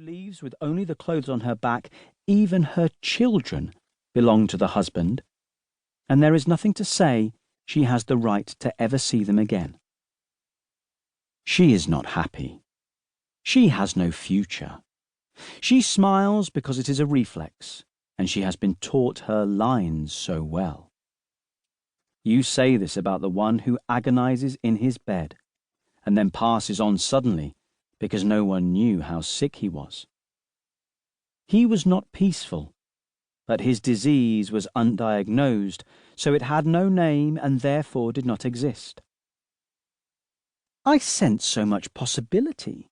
leaves with only the clothes on her back, even her children belong to the husband, and there is nothing to say she has the right to ever see them again. She is not happy. She has no future. She smiles because it is a reflex, and she has been taught her lines so well. You say this about the one who agonizes in his bed, and then passes on suddenly because no one knew how sick he was. He was not peaceful, but his disease was undiagnosed, so it had no name and therefore did not exist. I sense so much possibility.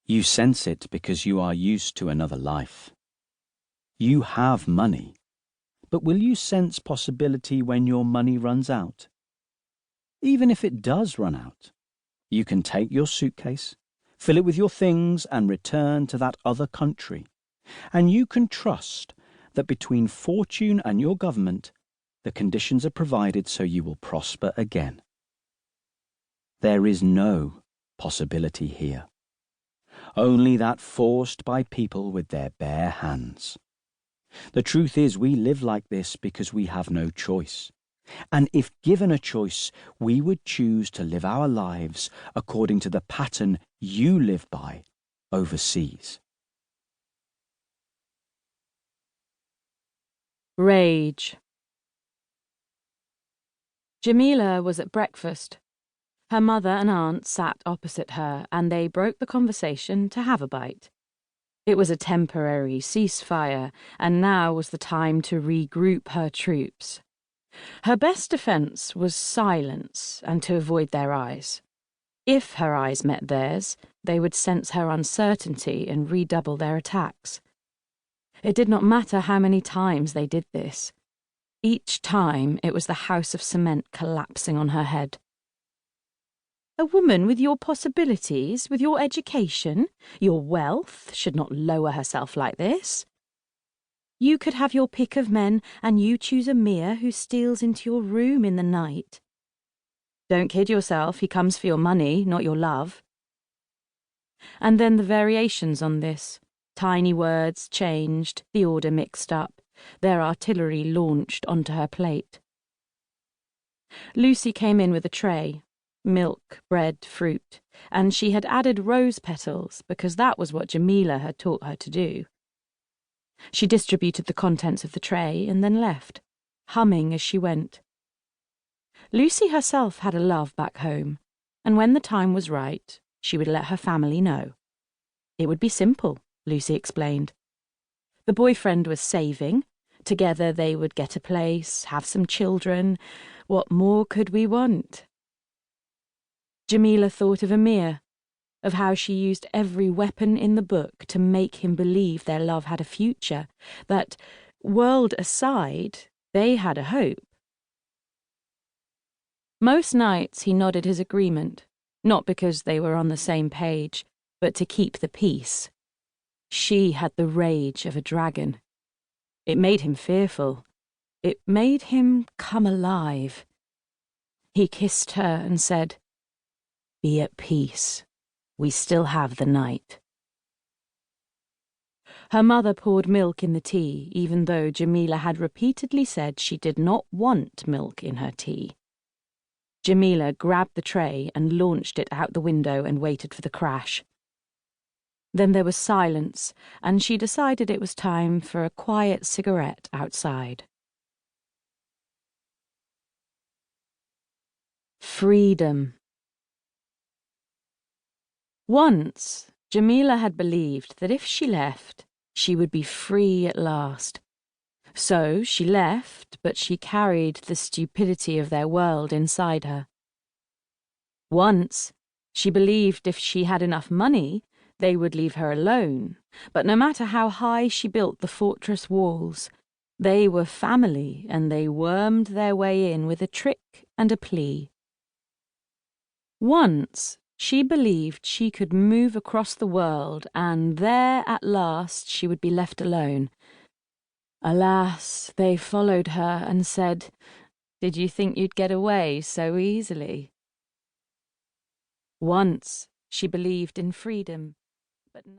You sense it because you are used to another life. You have money, but will you sense possibility when your money runs out? Even if it does run out, you can take your suitcase, fill it with your things, and return to that other country. And you can trust that between fortune and your government, the conditions are provided so you will prosper again. There is no possibility here, only that forced by people with their bare hands. The truth is, we live like this because we have no choice. And if given a choice, we would choose to live our lives according to the pattern you live by overseas. Rage. Jamila was at breakfast. Her mother and aunt sat opposite her, and they broke the conversation to have a bite. It was a temporary ceasefire, and now was the time to regroup her troops. Her best defence was silence and to avoid their eyes. If her eyes met theirs, they would sense her uncertainty and redouble their attacks. It did not matter how many times they did this. Each time it was the house of cement collapsing on her head. A woman with your possibilities, with your education, your wealth, should not lower herself like this. You could have your pick of men, and you choose a mere who steals into your room in the night. Don't kid yourself, he comes for your money, not your love. And then the variations on this. Tiny words changed, the order mixed up, their artillery launched onto her plate. Lucy came in with a tray. Milk, bread, fruit, and she had added rose petals because that was what Jamila had taught her to do. She distributed the contents of the tray and then left, humming as she went. Lucy herself had a love back home, and when the time was right, she would let her family know. It would be simple, Lucy explained. The boyfriend was saving. Together they would get a place, have some children. What more could we want? Jamila thought of Amir, of how she used every weapon in the book to make him believe their love had a future, that, world aside, they had a hope. Most nights he nodded his agreement, not because they were on the same page, but to keep the peace. She had the rage of a dragon. It made him fearful. It made him come alive. He kissed her and said, "Be at peace. We still have the night." Her mother poured milk in the tea, even though Jamila had repeatedly said she did not want milk in her tea. Jamila grabbed the tray and launched it out the window and waited for the crash. Then there was silence, and she decided it was time for a quiet cigarette outside. Freedom. Once, Jamila had believed that if she left, she would be free at last. So she left, but she carried the stupidity of their world inside her. Once, she believed if she had enough money, they would leave her alone, but no matter how high she built the fortress walls, they were family and they wormed their way in with a trick and a plea. Once, she believed she could move across the world, and there at last she would be left alone. Alas, they followed her and said, "Did you think you'd get away so easily?" Once she believed in freedom, but now